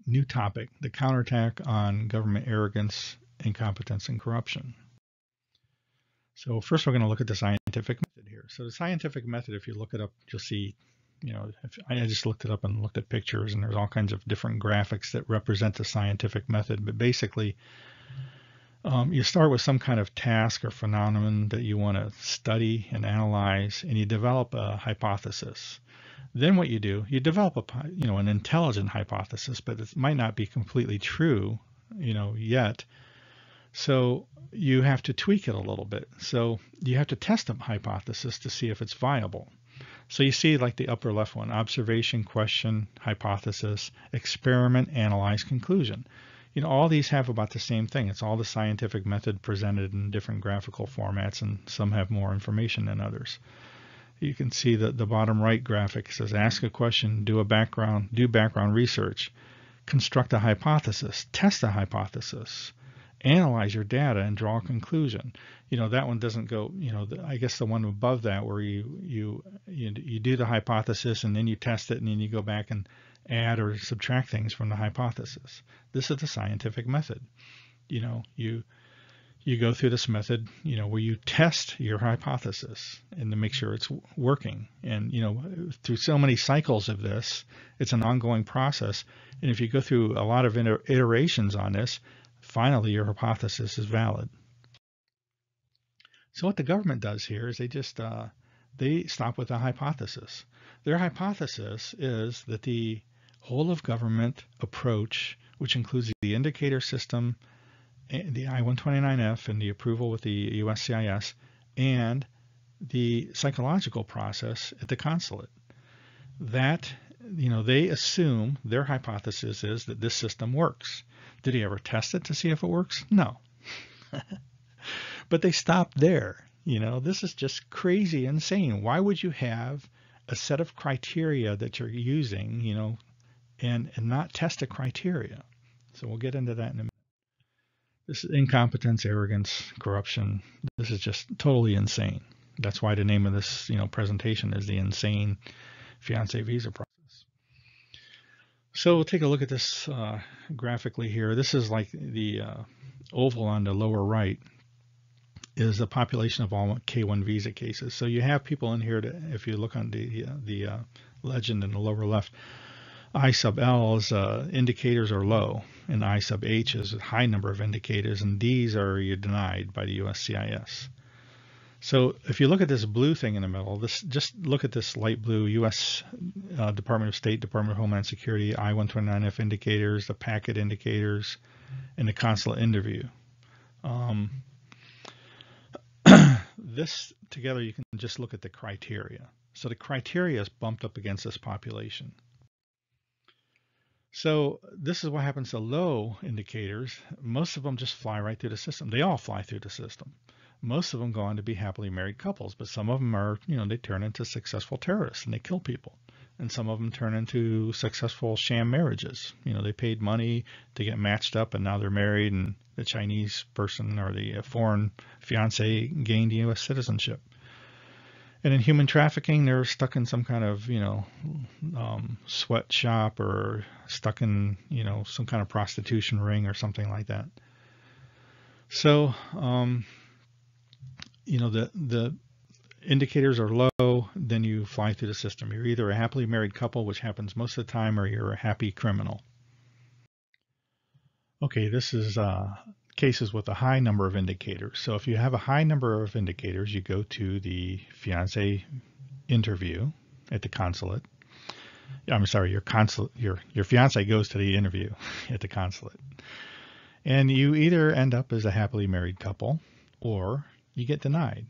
New topic, the counterattack on government arrogance, incompetence, and corruption. So first we're going to look at the scientific method here. So the scientific method, if you look it up, you'll see, I just looked it up and looked at pictures, and there's all kinds of different graphics that represent the scientific method. But basically, you start with some kind of task or phenomenon that you want to study and analyze, and you develop a hypothesis. Then what you do, you develop an intelligent hypothesis, but it might not be completely true, yet. So you have to tweak it a little bit. So you have to test a hypothesis to see if it's viable. So you see like the upper left one, observation, question, hypothesis, experiment, analyze, conclusion. All these have about the same thing. It's all the scientific method presented in different graphical formats, and some have more information than others. You can see that the bottom right graphic says ask a question, do background research, construct a hypothesis, test a hypothesis, analyze your data, and draw a conclusion. That one doesn't go, I guess the one above that where you do the hypothesis and then you test it and then you go back and add or subtract things from the hypothesis. This is the scientific method. You go through this method, where you test your hypothesis and to make sure it's working. And, through so many cycles of this, it's an ongoing process. And if you go through a lot of iterations on this, finally your hypothesis is valid. So what the government does here is they stop with a hypothesis. Their hypothesis is that the whole of government approach, which includes the indicator system, the I-129F and the approval with the USCIS, and the psychological process at the consulate, that they assume their hypothesis is that this system works. Did he ever test it to see if it works? No. But they stopped there. This is just crazy insane. Why would you have a set of criteria that you're using, and not test a criteria? So we'll get into that in a minute. This is incompetence, arrogance, corruption. This is just totally insane. That's why the name of this, presentation is the insane fiancé visa process. So we'll take a look at this graphically here. This is like the oval on the lower right is the population of all K-1 visa cases. So you have people in here that, if you look on the legend in the lower left, I sub L is indicators are low, and I sub H is a high number of indicators, and these are denied by the USCIS. So if you look at this blue thing in the middle, just look at this light blue US Department of State, Department of Homeland Security, I-129F indicators, the packet indicators, and the consulate interview. This together, you can just look at the criteria. So the criteria is bumped up against this population. So this is what happens to low indicators. Most of them just fly right through the system. They all fly through the system. Most of them go on to be happily married couples, but some of them are, they turn into successful terrorists and they kill people. And some of them turn into successful sham marriages. They paid money to get matched up and now they're married, and the Chinese person or the foreign fiance gained US citizenship. And in human trafficking, they're stuck in some kind of, sweatshop, or stuck in, some kind of prostitution ring or something like that. So, the indicators are low, then you fly through the system. You're either a happily married couple, which happens most of the time, or you're a happy criminal. Okay, this is cases with a high number of indicators. So if you have a high number of indicators, you go to the fiancé interview at the consulate. I'm sorry, your fiancé goes to the interview at the consulate. And you either end up as a happily married couple or you get denied.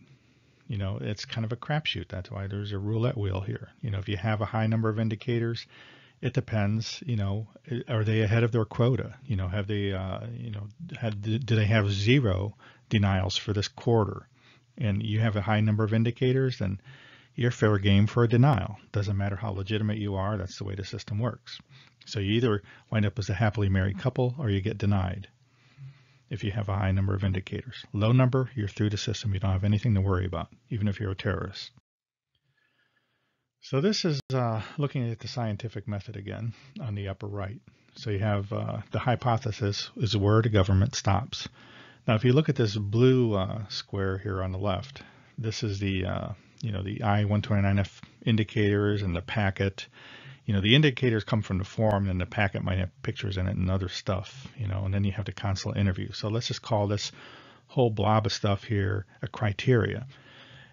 It's kind of a crapshoot. That's why there's a roulette wheel here. If you have a high number of indicators, it depends, are they ahead of their quota? Have they, do they have 0 denials for this quarter? And you have a high number of indicators, then you're fair game for a denial. Doesn't matter how legitimate you are, that's the way the system works. So you either wind up as a happily married couple or you get denied if you have a high number of indicators. Low number, you're through the system. You don't have anything to worry about, even if you're a terrorist. So this is looking at the scientific method again on the upper right. So you have the hypothesis is where the government stops. Now, if you look at this blue square here on the left, this is the the I-129F indicators and the packet. The indicators come from the form, and the packet might have pictures in it and other stuff, and then you have the consular interview. So let's just call this whole blob of stuff here a criteria.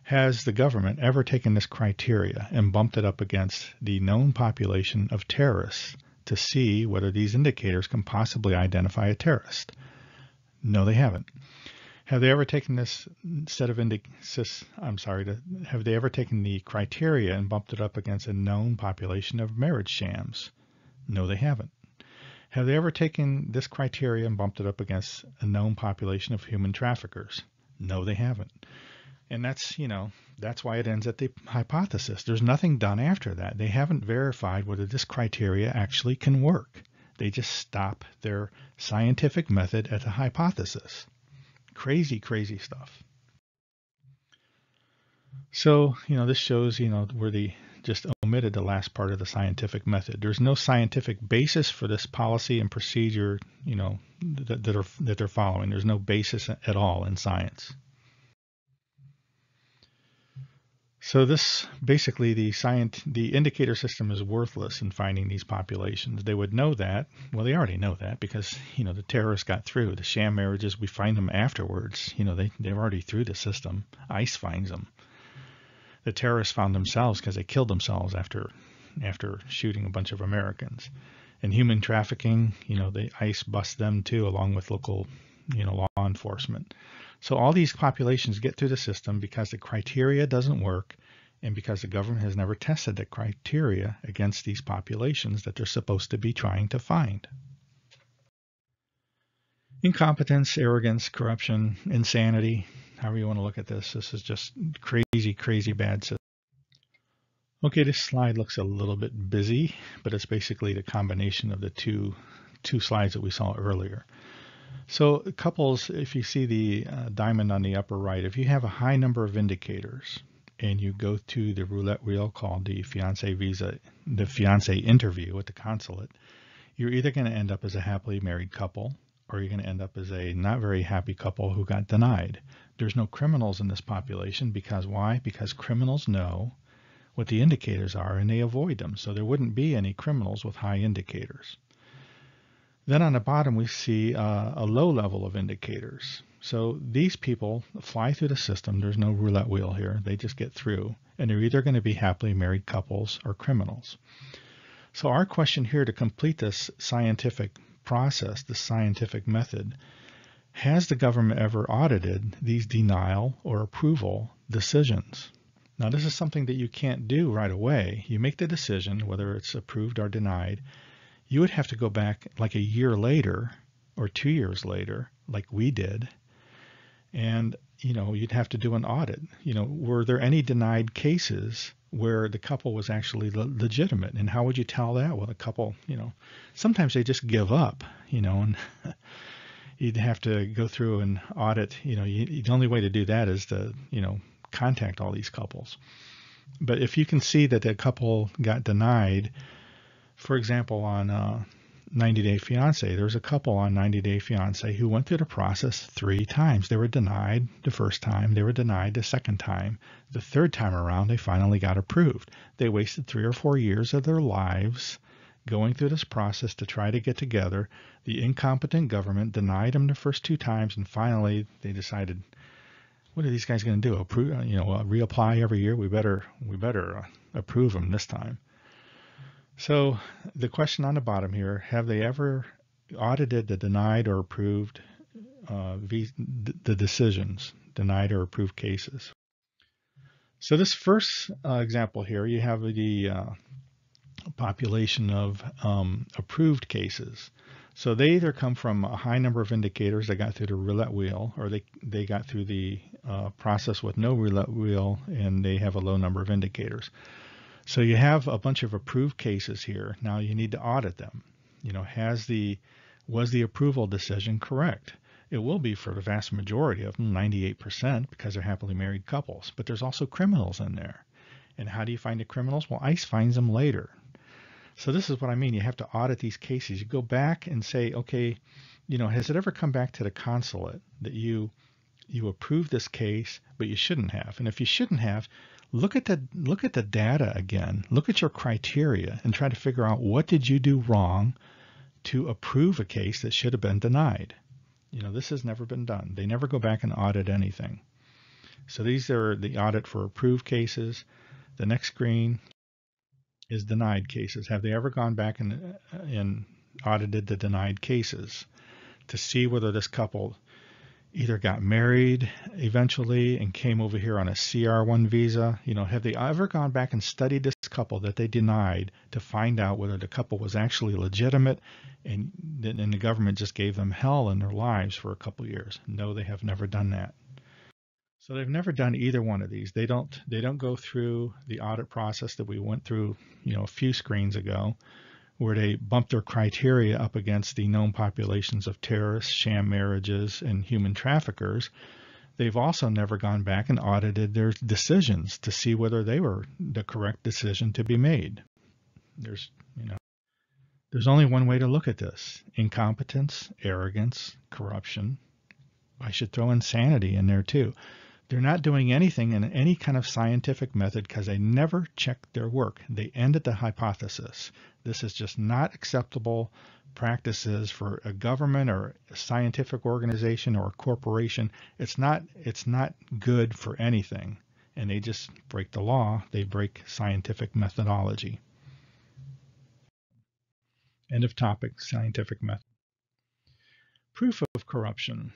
Has the government ever taken this criteria and bumped it up against the known population of terrorists to see whether these indicators can possibly identify a terrorist? No, they haven't. Have they ever taken this set of have they ever taken the criteria and bumped it up against a known population of marriage shams? No, they haven't. Have they ever taken this criteria and bumped it up against a known population of human traffickers? No, they haven't. And that's why it ends at the hypothesis. There's nothing done after that. They haven't verified whether this criteria actually can work. They just stop their scientific method at the hypothesis. Crazy, crazy stuff. So, this shows, where they just omitted the last part of the scientific method. There's no scientific basis for this policy and procedure, that they're following. There's no basis at all in science. So this basically the indicator system is worthless in finding these populations. They would know that. Well, they already know that because the terrorists got through. The sham marriages, we find them afterwards. They're already through the system. ICE finds them. The terrorists found themselves because they killed themselves after shooting a bunch of Americans. And human trafficking, the ICE busts them too, along with local law enforcement. So all these populations get through the system because the criteria doesn't work and because the government has never tested the criteria against these populations that they're supposed to be trying to find. Incompetence, arrogance, corruption, insanity, however you want to look at this. This is just crazy, crazy bad system. Okay, this slide looks a little bit busy, but it's basically the combination of the two slides that we saw earlier. So couples, if you see the diamond on the upper right, if you have a high number of indicators and you go to the roulette wheel called the Fiancé visa, the Fiancé interview at the consulate, you're either going to end up as a happily married couple or you're going to end up as a not very happy couple who got denied. There's no criminals in this population because why? Because criminals know what the indicators are and they avoid them. So there wouldn't be any criminals with high indicators. Then on the bottom, we see a low level of indicators. So these people fly through the system. There's no roulette wheel here. They just get through. And they're either going to be happily married couples or criminals. So our question here to complete this scientific process, this scientific method, has the government ever audited these denial or approval decisions? Now, this is something that you can't do right away. You make the decision, whether it's approved or denied. You would have to go back like a year later or 2 years later, like we did, and you'd have to do an audit. Were there any denied cases where the couple was actually legitimate? And how would you tell that? Well, the couple, sometimes they just give up, and you'd have to go through and audit. The only way to do that is to, contact all these couples. But if you can see that the couple got denied, for example, on 90 Day Fiancé, there's a couple on 90 Day Fiancé who went through the process 3 times. They were denied the first time. They were denied the second time. The third time around, they finally got approved. They wasted 3 or 4 years of their lives going through this process to try to get together. The incompetent government denied them the first 2 times, and finally they decided, what are these guys going to do? Reapply every year? We better approve them this time. So the question on the bottom here, have they ever audited the denied or approved the decisions, denied or approved cases? So this first example here, you have the population of approved cases. So they either come from a high number of indicators that got through the roulette wheel, or they got through the process with no roulette wheel and they have a low number of indicators. So you have a bunch of approved cases here. Now you need to audit them. Was the approval decision correct? It will be for the vast majority of them, 98%, because they're happily married couples. But there's also criminals in there. And how do you find the criminals? Well, ICE finds them later. So this is what I mean. You have to audit these cases. You go back and say, okay, has it ever come back to the consulate that you approved this case, but you shouldn't have? And if you shouldn't have, look at the data again. Look at your criteria and try to figure out what did you do wrong to approve a case that should have been denied. This has never been done. They never go back and audit anything. So these are the audit for approved cases. The next screen is denied cases. Have they ever gone back and audited the denied cases to see whether this couple either got married eventually and came over here on a CR1 visa? Have they ever gone back and studied this couple that they denied to find out whether the couple was actually legitimate and the government just gave them hell in their lives for a couple years? No, they have never done that. So they've never done either one of these. They don't go through the audit process that we went through, a few screens ago, where they bump their criteria up against the known populations of terrorists, sham marriages, and human traffickers. They've also never gone back and audited their decisions to see whether they were the correct decision to be made. There's only one way to look at this: incompetence, arrogance, corruption. I should throw insanity in there too. They're not doing anything in any kind of scientific method because they never check their work. They end at the hypothesis. This is just not acceptable practices for a government or a scientific organization or a corporation. It's not good for anything. And they just break the law. They break scientific methodology. End of topic, scientific method. Proof of corruption.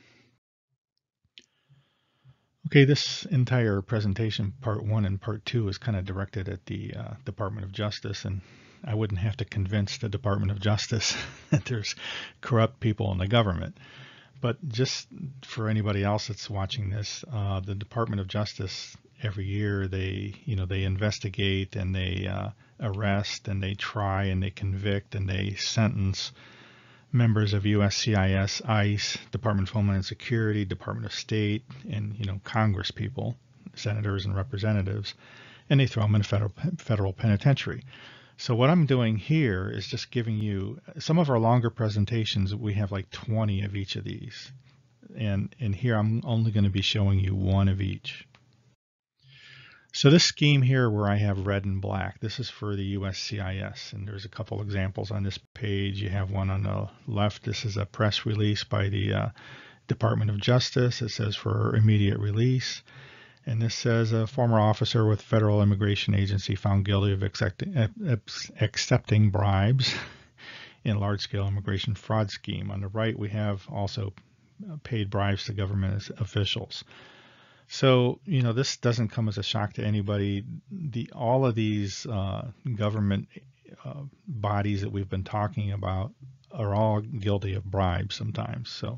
Okay, this entire presentation, part 1 and part 2, is kind of directed at the Department of Justice, and I wouldn't have to convince the Department of Justice that there's corrupt people in the government. But just for anybody else that's watching this, the Department of Justice, every year they investigate and they arrest and they try and they convict and they sentence members of US CIS, ICE, Department of Homeland Security, Department of State, and Congress people, senators and representatives, and they throw them in a federal penitentiary. So what I'm doing here is just giving you some of our longer presentations. We have like 20 of each of these, and here I'm only going to be showing you one of each. So this scheme here where I have red and black, this is for the US CIS, and there's a couple examples on this page. You have one on the left. This is a press release by the Department of Justice. It says for immediate release. And this says a former officer with Federal Immigration Agency found guilty of accepting bribes in large-scale immigration fraud scheme. On the right, we have also paid bribes to government officials. So, this doesn't come as a shock to anybody. All of these government bodies that we've been talking about are all guilty of bribes sometimes. So,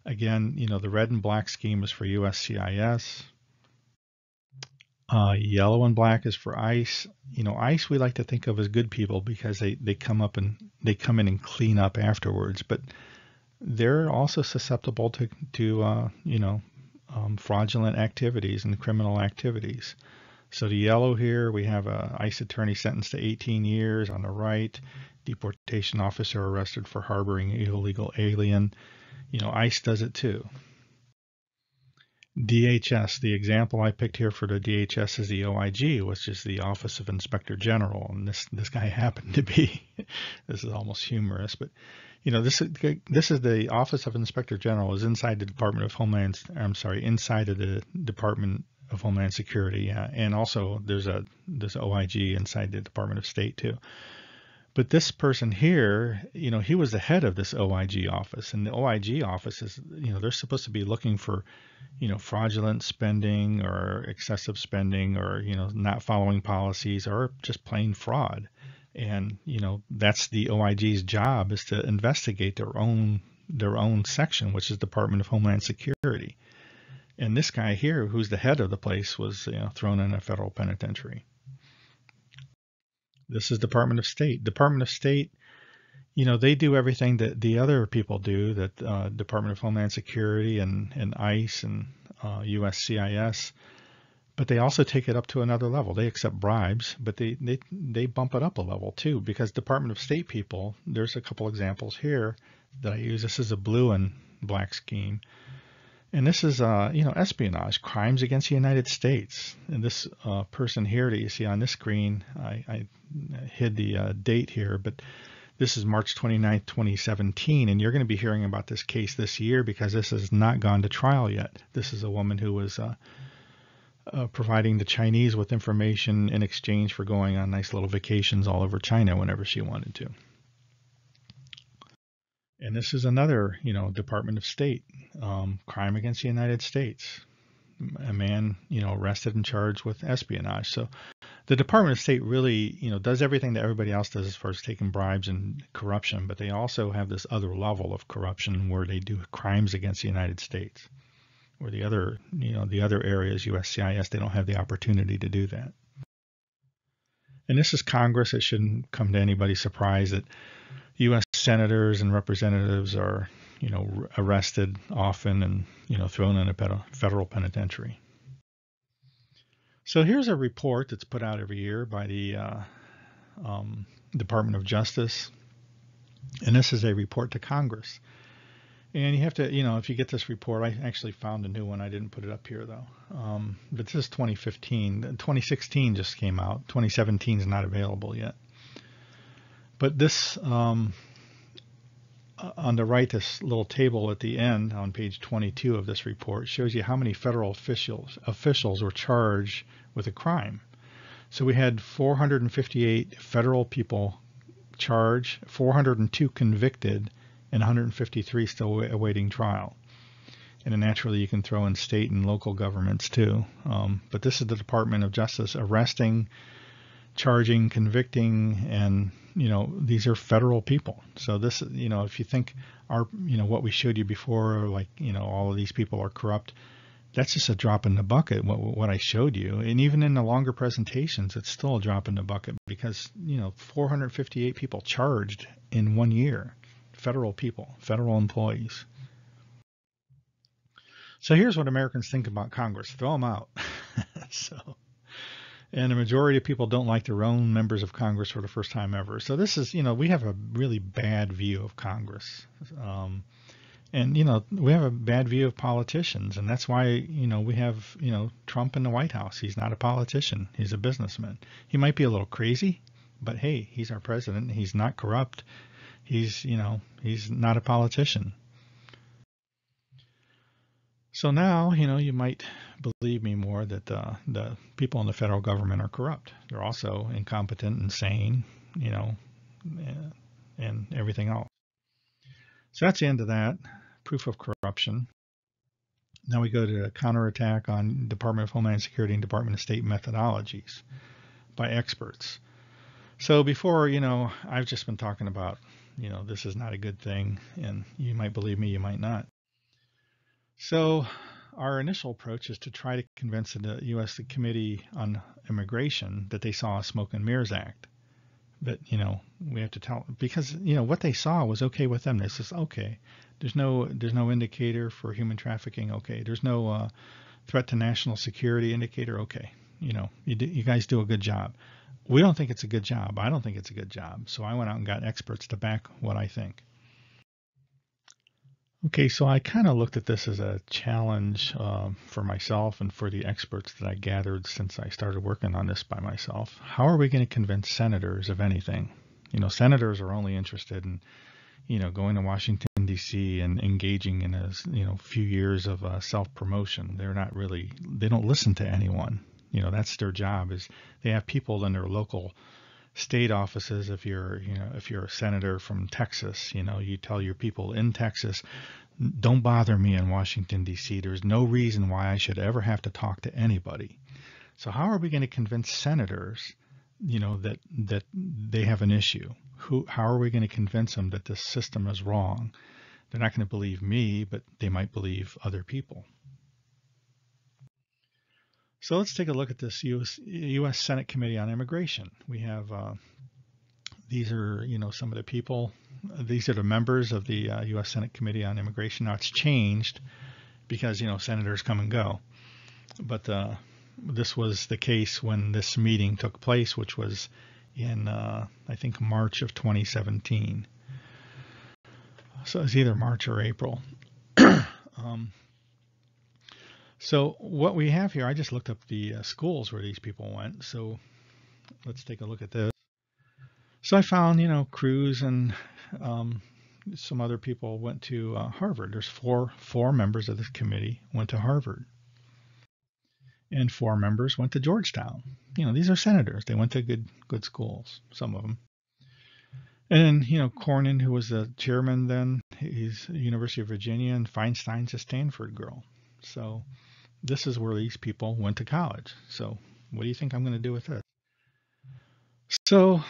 again, the red and black scheme is for US CIS. Yellow and black is for ICE. ICE we like to think of as good people because they come in and clean up afterwards, but they're also susceptible to fraudulent activities and criminal activities. So the yellow here, we have a ICE attorney sentenced to 18 years. On the right, deportation officer arrested for harboring illegal alien. ICE does it too. DHS, the example I picked here for the DHS is the OIG, which is the Office of Inspector General, and this guy happened to be, this is almost humorous, but this is the Office of Inspector General is inside the Department of Homeland, inside of the Department of Homeland Security, and also there's OIG inside the Department of State too. But this person here, he was the head of this OIG office, and the OIG office is, they're supposed to be looking for, fraudulent spending or excessive spending or, not following policies or just plain fraud. And, that's the OIG's job, is to investigate their own section, which is Department of Homeland Security. And this guy here, who's the head of the place, was thrown in a federal penitentiary. This is Department of State. Department of State, they do everything that the other people do, that Department of Homeland Security and ICE and US CIS. But they also take it up to another level. They accept bribes, but they bump it up a level too, because Department of State people, there's a couple examples here that I use. This is a blue and black scheme. And this is, espionage, crimes against the United States. And this person here that you see on this screen, I hid the date here, but this is March 29th, 2017, and you're going to be hearing about this case this year because this has not gone to trial yet. This is a woman who was providing the Chinese with information in exchange for going on nice little vacations all over China whenever she wanted to. And this is another, Department of State, crime against the United States. A man, arrested and charged with espionage. So the Department of State really, does everything that everybody else does as far as taking bribes and corruption, but they also have this other level of corruption where they do crimes against the United States. Where the other, the other areas, USCIS, they don't have the opportunity to do that. And this is Congress. It shouldn't come to anybody's surprise that U.S. senators and representatives are, arrested often and, thrown in a federal penitentiary. So here's a report that's put out every year by the Department of Justice. And this is a report to Congress. And you have to, if you get this report, I actually found a new one. I didn't put it up here, though. But this is 2015. 2016 just came out. 2017 is not available yet. But this, on the right, this little table at the end on page 22 of this report shows you how many federal officials were charged with a crime. So we had 458 federal people charged, 402 convicted, and 153 still awaiting trial. And then naturally you can throw in state and local governments too. But this is the Department of Justice arresting, charging, convicting, and these are federal people. So this, if you think our, what we showed you before, like, all of these people are corrupt, that's just a drop in the bucket, what I showed you. And even in the longer presentations, it's still a drop in the bucket because, 458 people charged in 1 year. Federal people, federal employees. So here's what Americans think about Congress. Throw them out. And the majority of people don't like their own members of Congress for the first time ever. So this is, we have a really bad view of Congress. And, we have a bad view of politicians. And that's why, we have, Trump in the White House. He's not a politician. He's a businessman. He might be a little crazy, but hey, he's our president. He's not corrupt. He's not a politician. So now, you might believe me more that the people in the federal government are corrupt. They're also incompetent, insane, and everything else. So that's the end of that. Proof of corruption. Now we go to a counterattack on Department of Homeland Security and Department of State methodologies by experts. So before, I've just been talking about, this is not a good thing, and you might believe me, you might not. So our initial approach is to try to convince the U.S. Committee on Immigration that they saw a Smoke and Mirrors Act. But, we have to tell, because, what they saw was okay with them. They says, okay, there's no indicator for human trafficking. Okay, there's no threat to national security indicator. Okay, you guys do a good job. We don't think it's a good job. I don't think it's a good job. So I went out and got experts to back what I think. Okay, so I kind of looked at this as a challenge for myself and for the experts that I gathered since I started working on this by myself. How are we going to convince senators of anything? Senators are only interested in, going to Washington, D.C. and engaging in a, few years of self-promotion. They're not really, they don't listen to anyone. That's their job, is they have people in their local state offices. If you're a senator from Texas, you tell your people in Texas, don't bother me in Washington, D.C. There's no reason why I should ever have to talk to anybody. So how are we going to convince senators, that they have an issue? How are we going to convince them that this system is wrong? They're not going to believe me, but they might believe other people. So let's take a look at this U.S. Senate Committee on Immigration. We have, these are, some of the people, these are the members of the U.S. Senate Committee on Immigration. Now it's changed because, senators come and go. But this was the case when this meeting took place, which was in, I think, March of 2017. So it's either March or April. So what we have here, I just looked up the schools where these people went. So let's take a look at this. So I found, Cruz and some other people went to Harvard. There's four members of this committee went to Harvard. And 4 members went to Georgetown. These are senators. They went to good schools, some of them. And then, Cornyn, who was the chairman then, he's University of Virginia, and Feinstein's a Stanford girl. So this is where these people went to college. So what do you think I'm going to do with this? So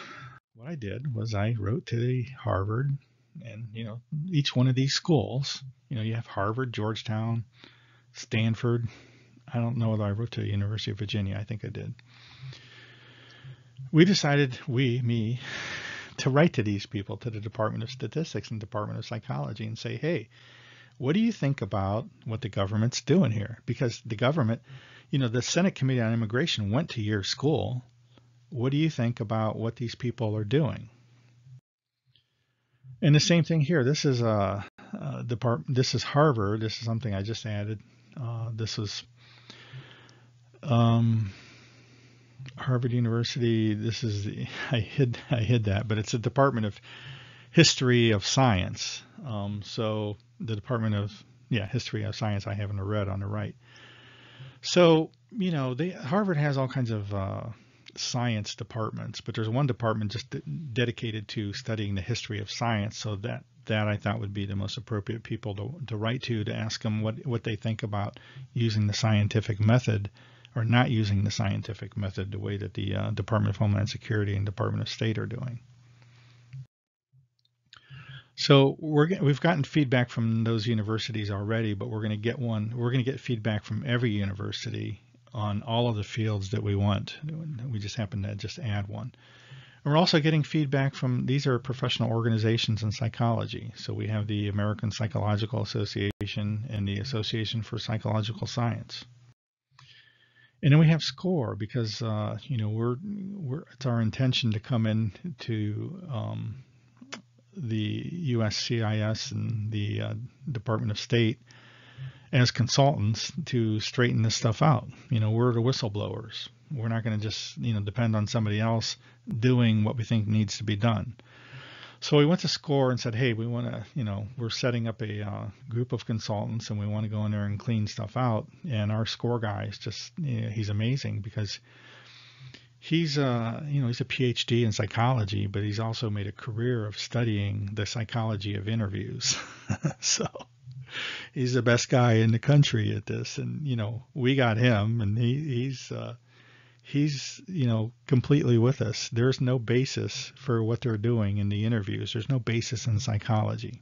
what I did was I wrote to the Harvard, and, each one of these schools, you have Harvard, Georgetown, Stanford. I don't know whether I wrote to the University of Virginia. I think I did. We decided, me, to write to these people, to the Department of Statistics and Department of Psychology, and say, hey, what do you think about what the government's doing here? Because the government, the Senate Committee on Immigration went to your school. What do you think about what these people are doing? And the same thing here. This is this is Harvard. This is something I just added. This was Harvard University. This is I hid that, but it's a Department of History of Science. So the Department of History of Science I have in the red on the right. So Harvard has all kinds of science departments, but there's one department just dedicated to studying the history of science. So that I thought would be the most appropriate people to write to ask them what they think about using the scientific method or not using the scientific method the way that the Department of Homeland Security and Department of State are doing. So we've gotten feedback from those universities already, but we're going to get feedback from every university on all of the fields that we want. We just happen to just add one. And we're also getting feedback from, these are professional organizations in psychology. So we have the American Psychological Association and the Association for Psychological Science. And then we have SCORE because, it's our intention to come in to the US CIS and the Department of State as consultants to straighten this stuff out. We're the whistleblowers. We're not going to just, depend on somebody else doing what we think needs to be done. So we went to SCORE and said, hey, we want to, we're setting up a group of consultants and we want to go in there and clean stuff out. And our SCORE guy is just, he's amazing because he's he's a PhD in psychology, but he's also made a career of studying the psychology of interviews. So he's the best guy in the country at this. And, we got him and he's completely with us. There's no basis for what they're doing in the interviews. There's no basis in psychology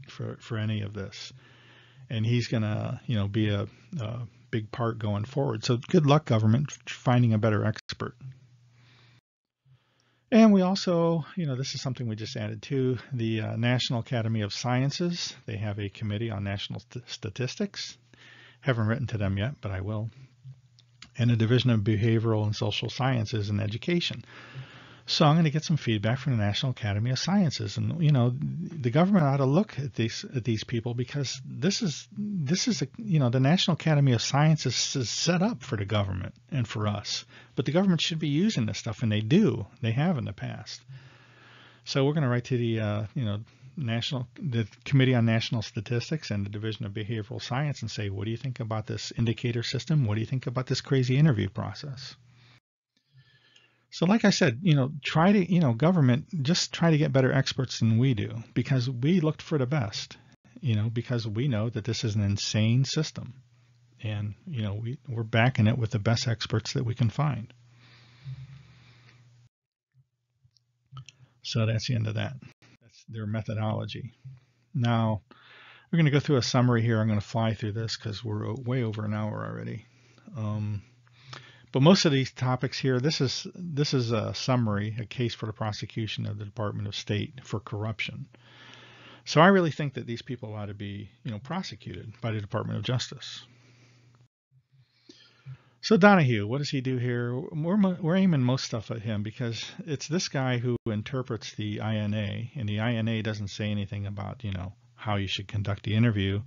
for any of this. And he's going to, be a big part going forward. So good luck, government, finding a better expert. And we also, this is something we just added to, the National Academy of Sciences. They have a committee on national statistics. Haven't written to them yet, but I will. And a Division of Behavioral and Social Sciences and Education. So I'm going to get some feedback from the National Academy of Sciences, and the government ought to look at these people because this is the National Academy of Sciences is set up for the government and for us, but the government should be using this stuff, and they have in the past. So we're going to write to the Committee on National Statistics and the Division of Behavioral Science and say, what do you think about this indicator system? What do you think about this crazy interview process? So like I said, government, just try to get better experts than we do because we looked for the best, because we know that this is an insane system and, we're backing it with the best experts that we can find. So that's the end of that. That's their methodology. Now we're going to go through a summary here. I'm going to fly through this because we're way over an hour already. But most of these topics here, this is a summary, a case for the prosecution of the Department of State for corruption. So I really think that these people ought to be, prosecuted by the Department of Justice. So Donahue, what does he do here? We're aiming most stuff at him because it's this guy who interprets the INA, and the INA doesn't say anything about, how you should conduct the interview.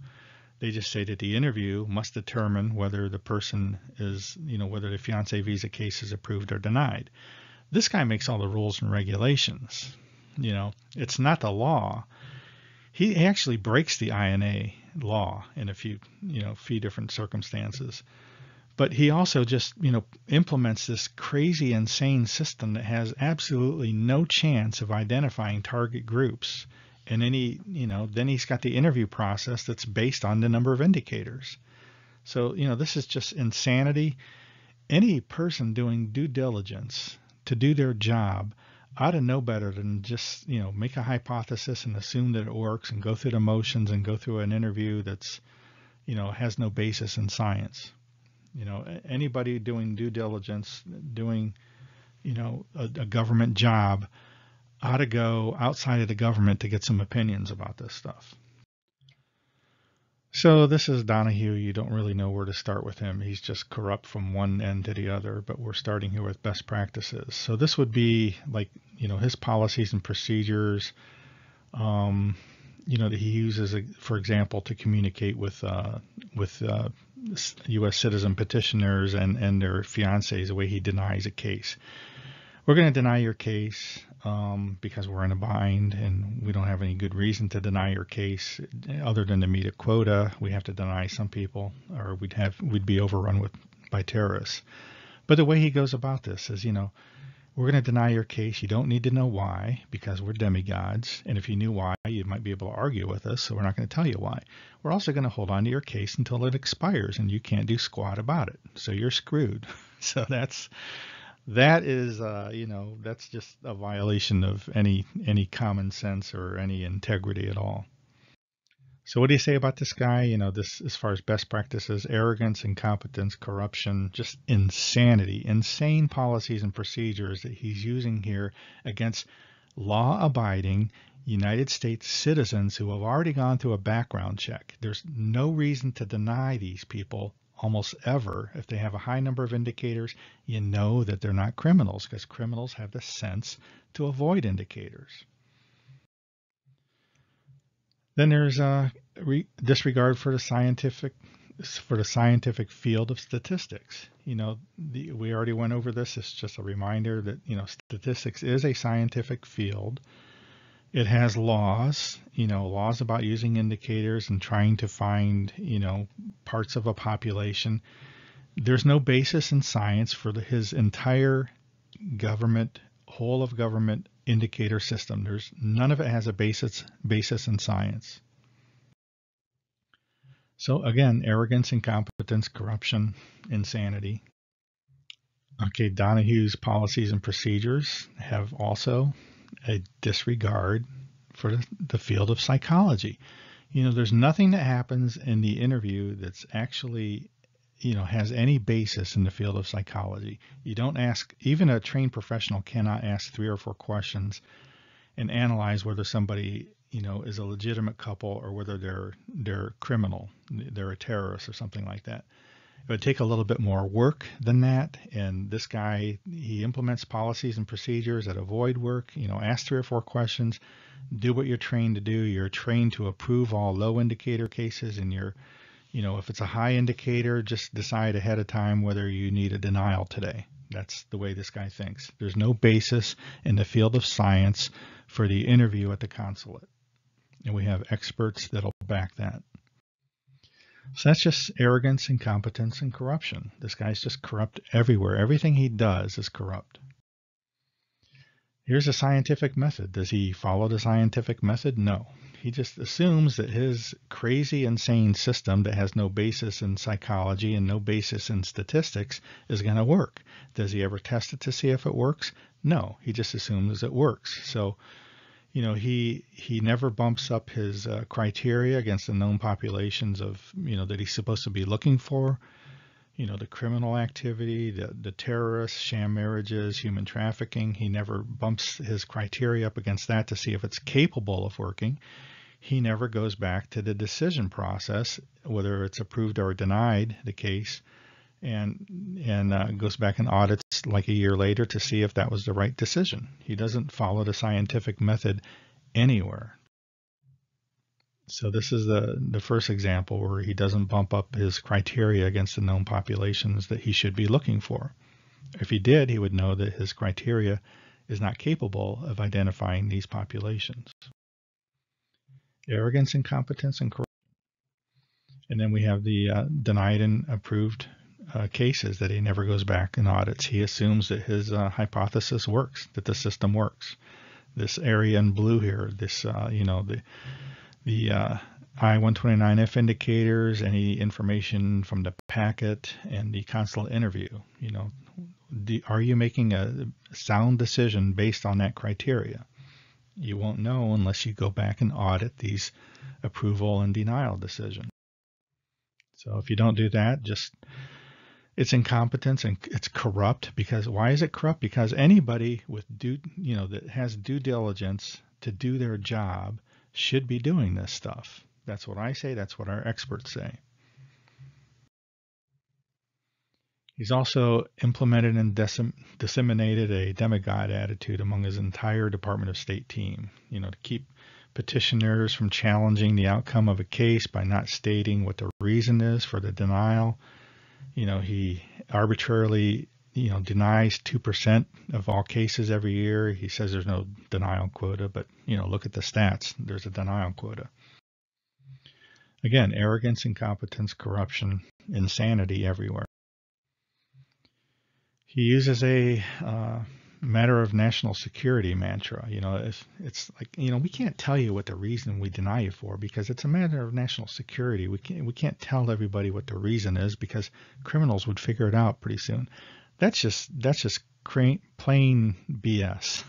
They just say that the interview must determine whether the person is, whether the fiancé visa case is approved or denied. This guy makes all the rules and regulations. It's not the law. He actually breaks the INA law in a few different circumstances. But he also just, implements this crazy, insane system that has absolutely no chance of identifying target groups. And then he's got the interview process that's based on the number of indicators. So, this is just insanity. Any person doing due diligence to do their job ought to know better than just, make a hypothesis and assume that it works and go through the motions and go through an interview that's, has no basis in science. Anybody doing due diligence, doing, a government job ought to go outside of the government to get some opinions about this stuff. So this is Donahue. You don't really know where to start with him. He's just corrupt from one end to the other, but we're starting here with best practices. So this would be like, his policies and procedures, that he uses, for example, to communicate with US Citizen Petitioners and their fiancés, the way he denies a case. We're going to deny your case because we're in a bind and we don't have any good reason to deny your case other than to meet a quota. We have to deny some people, or we'd be overrun by terrorists. But the way he goes about this is, we're going to deny your case. You don't need to know why, because we're demigods. And if you knew why, you might be able to argue with us. So we're not going to tell you why. We're also going to hold on to your case until it expires, and you can't do squat about it. So you're screwed. So that's just a violation of any common sense or any integrity at all. So what do you say about this guy? This, as far as best practices, arrogance, incompetence, corruption, just insanity, insane policies and procedures that he's using here against law-abiding United States citizens who have already gone through a background check. There's no reason to deny these people almost ever. If they have a high number of indicators, you know that they're not criminals, because criminals have the sense to avoid indicators. Then there's disregard for the scientific field of statistics. We already went over this. It's just a reminder that statistics is a scientific field. It has laws, laws about using indicators and trying to find, parts of a population. There's no basis in science for his entire whole of government indicator system. None of it has a basis in science. So again, arrogance, incompetence, corruption, insanity. Okay, Donahue's policies and procedures have also a disregard for the field of psychology. There's nothing that happens in the interview that's actually has any basis in the field of psychology. You don't ask, even a trained professional cannot ask 3 or 4 questions and analyze whether somebody, is a legitimate couple or whether they're criminal, they're a terrorist or something like that. It would take a little bit more work than that. And this guy, he implements policies and procedures that avoid work. Ask 3 or 4 questions, do what you're trained to do. You're trained to approve all low indicator cases, and if it's a high indicator, just decide ahead of time whether you need a denial today. That's the way this guy thinks. There's no basis in the field of science for the interview at the consulate. And we have experts that'll back that. So that's just arrogance, incompetence, and corruption. This guy's just corrupt everywhere. Everything he does is corrupt. Here's a scientific method. Does he follow the scientific method? No. He just assumes that his crazy, insane system that has no basis in psychology and no basis in statistics is going to work. Does he ever test it to see if it works? No. He just assumes it works. So, he never bumps up his criteria against the known populations of, that he's supposed to be looking for. The criminal activity, the terrorists, sham marriages, human trafficking. He never bumps his criteria up against that to see if it's capable of working. He never goes back to the decision process, whether it's approved or denied the case, and goes back and audits like a year later to see if that was the right decision. He doesn't follow the scientific method anywhere. So this is the first example where he doesn't bump up his criteria against the known populations that he should be looking for. If he did, he would know that his criteria is not capable of identifying these populations. Arrogance, incompetence, and corruption. And then we have the denied and approved cases that he never goes back and audits. He assumes that his hypothesis works, that the system works. This area in blue here, this, the I-129F indicators, any information from the packet, and the consular interview. Are you making a sound decision based on that criteria? You won't know unless you go back and audit these approval and denial decisions. So if you don't do that, it's incompetence and it's corrupt. Because why is it corrupt? Because anybody with that has due diligence to do their job should be doing this stuff. That's what I say. That's what our experts say. He's also implemented and disseminated a demigod attitude among his entire Department of State team, to keep petitioners from challenging the outcome of a case by not stating what the reason is for the denial. He arbitrarily, denies 2% of all cases every year. He says there's no denial quota, but, look at the stats. There's a denial quota. Again, arrogance, incompetence, corruption, insanity everywhere. He uses a matter of national security mantra. It's like, we can't tell you what the reason we deny you for because it's a matter of national security. We can't tell everybody what the reason is because criminals would figure it out pretty soon. That's just plain BS.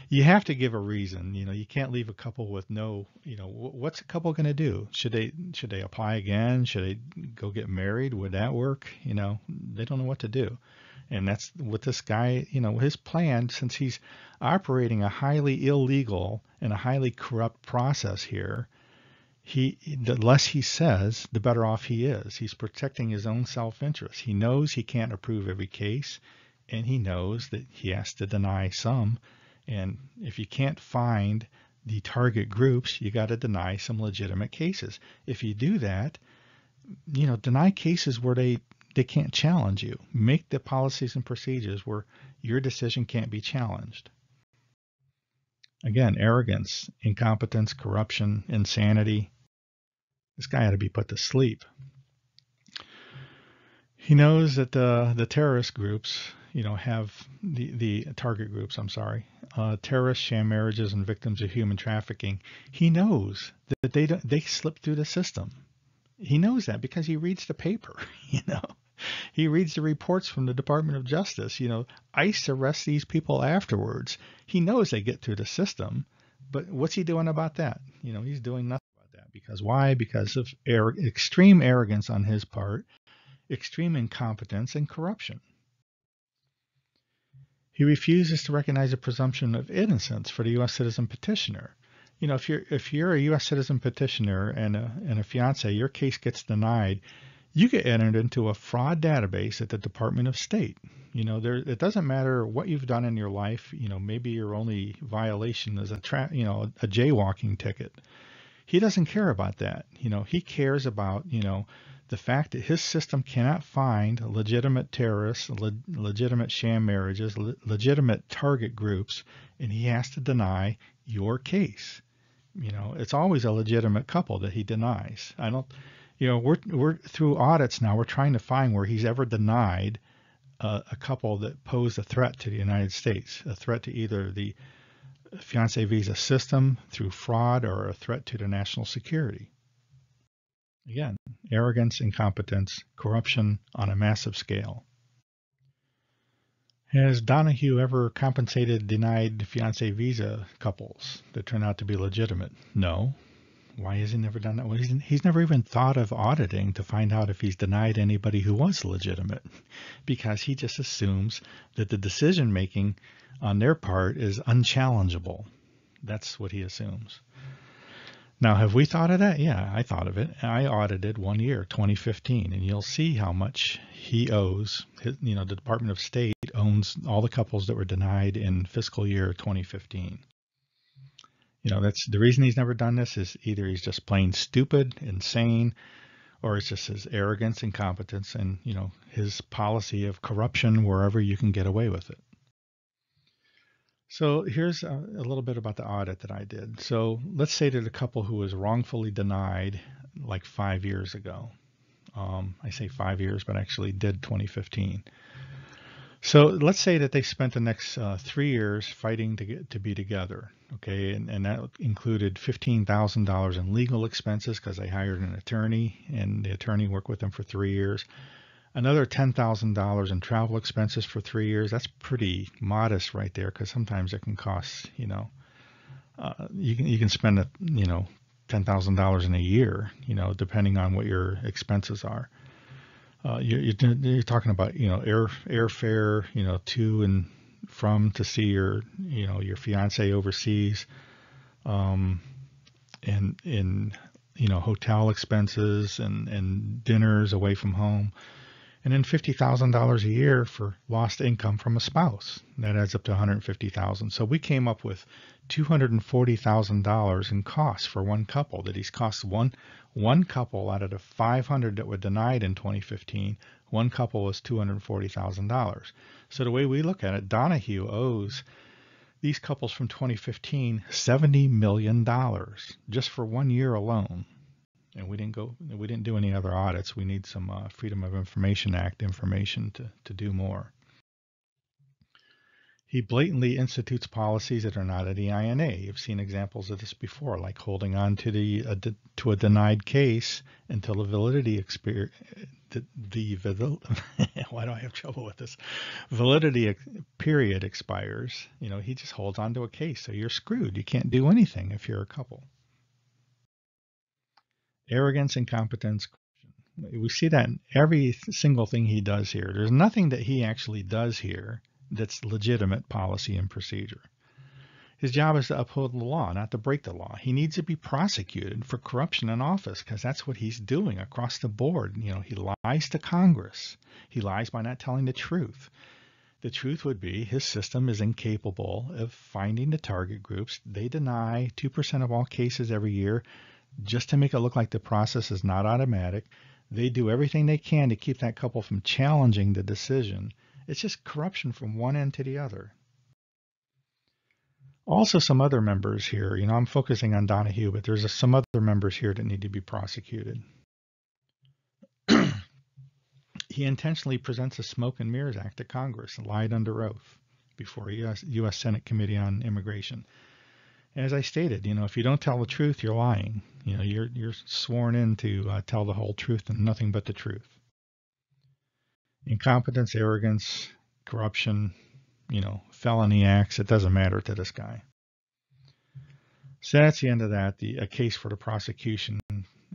You have to give a reason. You can't leave a couple with no. What's a couple going to do? Should they apply again? Should they go get married? Would that work? They don't know what to do. And that's what this guy, his plan, since he's operating a highly illegal and a highly corrupt process here, the less he says, the better off he is. He's protecting his own self-interest. He knows he can't approve every case, and he knows that he has to deny some. And if you can't find the target groups, you got to deny some legitimate cases. If you do that, deny cases where they can't challenge you. Make the policies and procedures where your decision can't be challenged. Again, arrogance, incompetence, corruption, insanity. This guy ought to be put to sleep. He knows that the terrorist groups, have the target groups, terrorists, sham marriages, and victims of human trafficking. He knows that they slip through the system. He knows that because he reads the paper, He reads the reports from the Department of Justice. ICE arrests these people afterwards. He knows they get through the system, but what's he doing about that? He's doing nothing about that. Because why? Because of extreme arrogance on his part, extreme incompetence, and corruption. He refuses to recognize a presumption of innocence for the U.S. Citizen Petitioner. If you're a U.S. Citizen Petitioner and a fiancé, your case gets denied. You get entered into a fraud database at the Department of State. It doesn't matter what you've done in your life. Maybe your only violation is a jaywalking ticket. He doesn't care about that. He cares about, the fact that his system cannot find legitimate terrorists, legitimate sham marriages, legitimate target groups, and he has to deny your case. It's always a legitimate couple that he denies. We're through audits now. We're trying to find where he's ever denied a couple that posed a threat to the United States, a threat to either the fiancé visa system through fraud or a threat to the national security. Again, arrogance, incompetence, corruption on a massive scale. Has Donahue ever compensated denied fiancé visa couples that turn out to be legitimate? No. Why has he never done that? Well, he's never even thought of auditing to find out if he's denied anybody who was legitimate, because he just assumes that the decision-making on their part is unchallengeable. That's what he assumes. Now, have we thought of that? Yeah, I thought of it. I audited 1 year, 2015, and you'll see how much he owes. The Department of State owns all the couples that were denied in fiscal year 2015. That's the reason he's never done this is either he's just plain stupid, insane, or it's just his arrogance, incompetence, and, his policy of corruption wherever you can get away with it. So here's a little bit about the audit that I did. So let's say that a couple who was wrongfully denied like 5 years ago. I say 5 years, but actually did 2015. So let's say that they spent the next 3 years fighting to be together, okay, and that included $15,000 in legal expenses because they hired an attorney, and the attorney worked with them for 3 years. Another $10,000 in travel expenses for 3 years. That's pretty modest right there, because sometimes it can cost, you can spend $10,000 in a year, depending on what your expenses are. You're talking about airfare, to and from to see your fiance overseas, and hotel expenses and dinners away from home, and then $50,000 a year for lost income from a spouse. That adds up to $150,000. So we came up with $240,000 in costs for one couple. That he's cost one couple out of the 500 that were denied in 2015. One couple was $240,000. So the way we look at it, Donahue owes these couples from 2015 $70 million just for 1 year alone. And we didn't do any other audits. We need some Freedom of Information Act information to do more. He blatantly institutes policies that are not at the INA. You've seen examples of this before, like holding on to a denied case until the validity why do I have trouble with this? Validity period expires. He just holds on to a case, so you're screwed. You can't do anything if you're a couple. Arrogance, incompetence. We see that in every single thing he does here. There's nothing that he actually does here that's legitimate policy and procedure. His job is to uphold the law, not to break the law. He needs to be prosecuted for corruption in office, because that's what he's doing across the board. He lies to Congress. He lies by not telling the truth. The truth would be his system is incapable of finding the target groups. They deny 2% of all cases every year, just to make it look like the process is not automatic. They do everything they can to keep that couple from challenging the decision. It's just corruption from one end to the other. Also, some other members here, I'm focusing on Donahue, but there's some other members here that need to be prosecuted. He intentionally presents a smoke and mirrors act to Congress and lied under oath before a U.S. Senate Committee on Immigration. As I stated, if you don't tell the truth, you're lying. You're sworn in to tell the whole truth and nothing but the truth. Incompetence, arrogance, corruption, felony acts, it doesn't matter to this guy. So that's the end of that, a case for the prosecution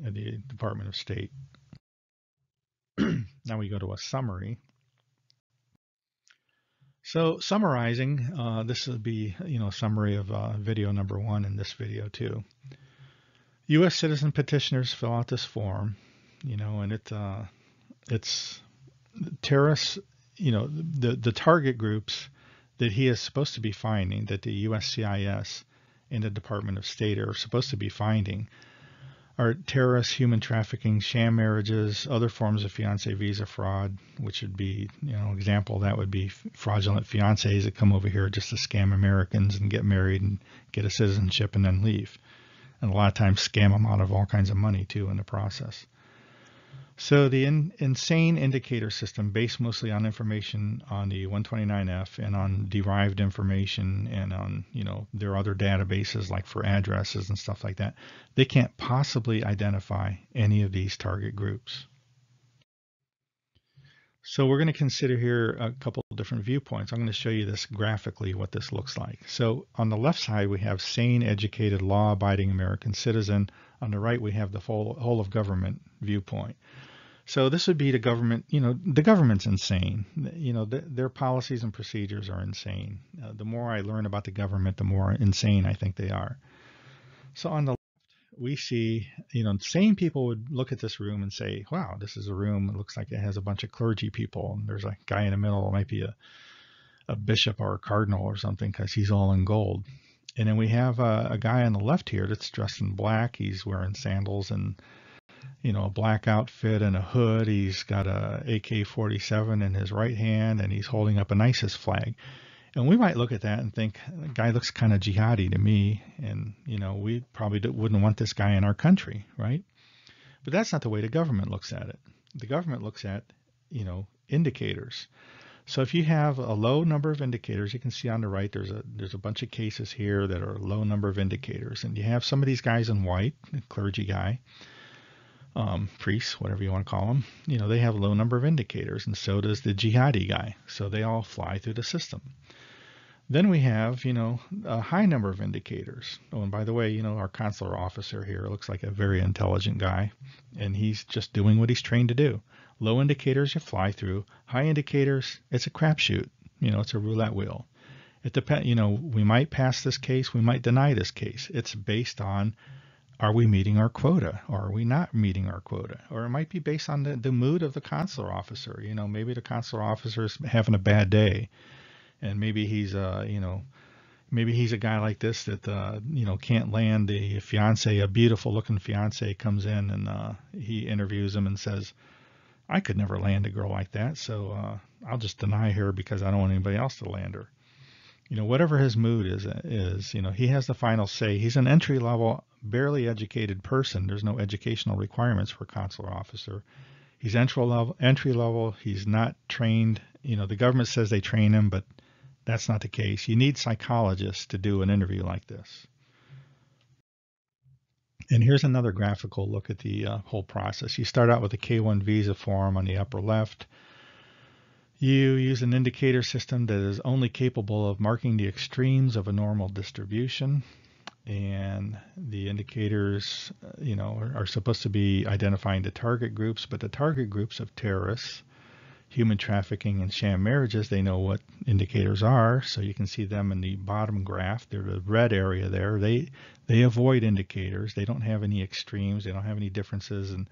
at the Department of State. Now we go to a summary. So summarizing, this would be, a summary of video number 1 and this video 2. US Citizen Petitioners fill out this form, and it's terrorists, the target groups that he is supposed to be finding, that the USCIS and the Department of State are supposed to be finding, are terrorists, human trafficking, sham marriages, other forms of fiancé visa fraud, which would be, example that would be fraudulent fiancés that come over here just to scam Americans and get married and get a citizenship and then leave. And a lot of times scam them out of all kinds of money too in the process. So the insane indicator system, based mostly on information on the 129F and on derived information and on, their other databases like for addresses and stuff like that, they can't possibly identify any of these target groups. So we're going to consider here a couple of different viewpoints. I'm going to show you this graphically, what this looks like. So on the left side, we have sane, educated, law-abiding American citizen. On the right, we have the whole of government viewpoint. So this would be the government, the government's insane. Their policies and procedures are insane. The more I learn about the government, the more insane I think they are. So on the left, we see, sane people would look at this room and say, wow, this is a room, it looks like it has a bunch of clergy people, and there's a guy in the middle, it might be a bishop or a cardinal or something, because he's all in gold. And then we have a guy on the left here that's dressed in black. He's wearing sandals and a black outfit and a hood. He's got a AK-47 in his right hand, and he's holding up an ISIS flag. And we might look at that and think, the guy looks kind of jihadi to me, and we probably wouldn't want this guy in our country, right? But that's not the way the government looks at it. The government looks at indicators. So if you have a low number of indicators, you can see on the right there's a bunch of cases here that are a low number of indicators, and you have some of these guys in white, a clergy guy, priests, whatever you want to call them, they have a low number of indicators, and so does the jihadi guy. So they all fly through the system. Then we have, a high number of indicators. Oh, and by the way, our consular officer here looks like a very intelligent guy, and he's just doing what he's trained to do. Low indicators, you fly through. High indicators, it's a crapshoot. It's a roulette wheel. It depends. We might pass this case, we might deny this case. It's based on, are we meeting our quota, or are we not meeting our quota? Or it might be based on the mood of the consular officer. Maybe the consular officer is having a bad day, and maybe he's maybe he's a guy like this that can't land the fiance. A beautiful looking fiance comes in, and he interviews him and says, I could never land a girl like that, so I'll just deny her because I don't want anybody else to land her. Whatever his mood is, he has the final say. He's an entry-level, barely educated person. There's no educational requirements for a consular officer. He's entry level. He's not trained. The government says they train him, but that's not the case. You need psychologists to do an interview like this. And here's another graphical look at the whole process. You start out with a K-1 visa form on the upper left. You use an indicator system that is only capable of marking the extremes of a normal distribution. And the indicators, are supposed to be identifying the target groups, but the target groups of terrorists, human trafficking, and sham marriages, they know what indicators are. So you can see them in the bottom graph. They're the red area there. They avoid indicators. They don't have any extremes. They don't have any differences in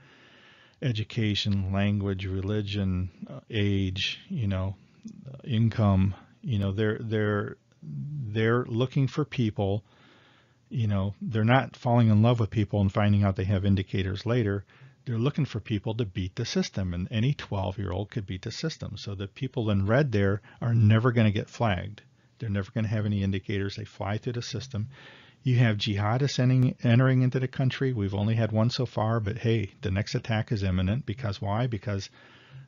education, language, religion, age, income. They're looking for people. They're not falling in love with people and finding out they have indicators later. They're looking for people to beat the system, and any 12-year-old could beat the system. So the people in red there are never going to get flagged. They're never going to have any indicators. They fly through the system. You have jihadists entering into the country. We've only had one so far, but hey, the next attack is imminent. Because why? Because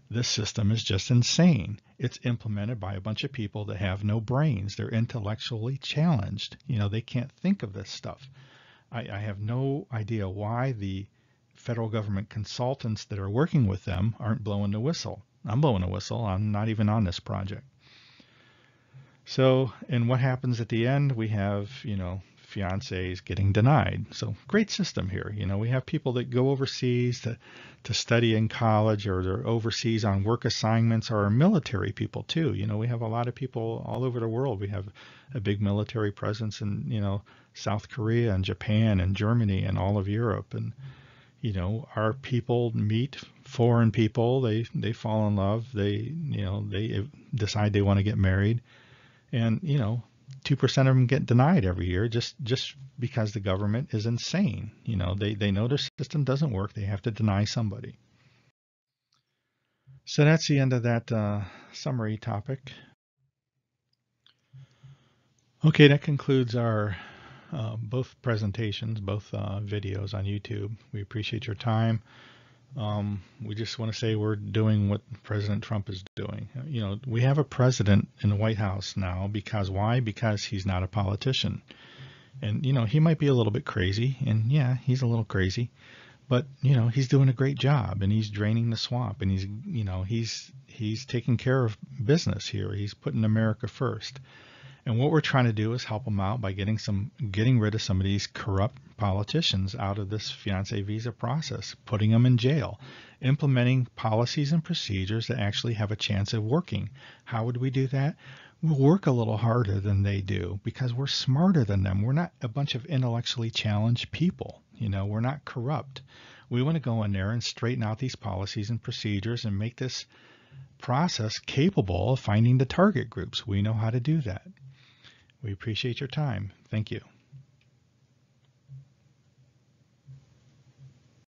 this system is just insane. It's implemented by a bunch of people that have no brains. They're intellectually challenged. They can't think of this stuff. I have no idea why the federal government consultants that are working with them aren't blowing the whistle. I'm blowing a whistle. I'm not even on this project. So, and what happens at the end? We have, fiancés getting denied. So great system here. We have people that go overseas to study in college, or they're overseas on work assignments, or military people too. We have a lot of people all over the world. We have a big military presence in, South Korea and Japan and Germany and all of Europe. And, our people meet foreign people. They fall in love. They decide they want to get married. And, 2% of them get denied every year just because the government is insane. They know their system doesn't work. They have to deny somebody. So that's the end of that summary topic. Okay, that concludes our both presentations, both videos on YouTube. We appreciate your time. We just want to say we're doing what President Trump is doing. We have a president in the White House now because why? Because he's not a politician. And, he might be a little bit crazy, and yeah, he's a little crazy, but, he's doing a great job, and he's draining the swamp, and he's taking care of business here. He's putting America first. And what we're trying to do is help him out by getting rid of some of these corrupt politicians out of this fiancé visa process, putting them in jail, implementing policies and procedures that actually have a chance of working. How would we do that? We'll work a little harder than they do because we're smarter than them. We're not a bunch of intellectually challenged people. We're not corrupt. We want to go in there and straighten out these policies and procedures and make this process capable of finding the target groups. We know how to do that. We appreciate your time. Thank you.